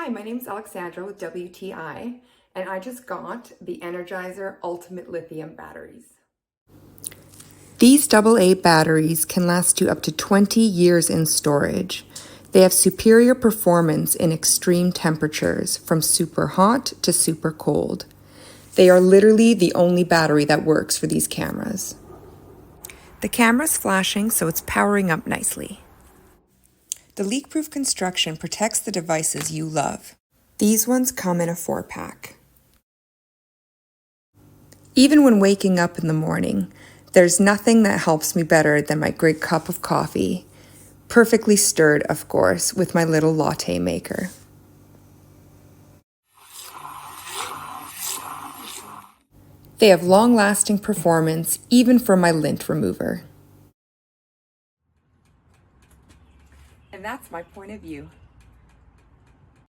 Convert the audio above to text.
Hi, my name is Alexandra with WTI, and I just got the Energizer Ultimate Lithium Batteries. These AA batteries can last you up to 20 years in storage. They have superior performance in extreme temperatures, from super hot to super cold. They are literally the only battery that works for these cameras. The camera's flashing, so it's powering up nicely. The leak-proof construction protects the devices you love. These ones come in a 4-pack. Even when waking up in the morning, there's nothing that helps me better than my great cup of coffee. Perfectly stirred, of course, with my little latte maker. They have long-lasting performance, even for my lint remover. And that's my point of view.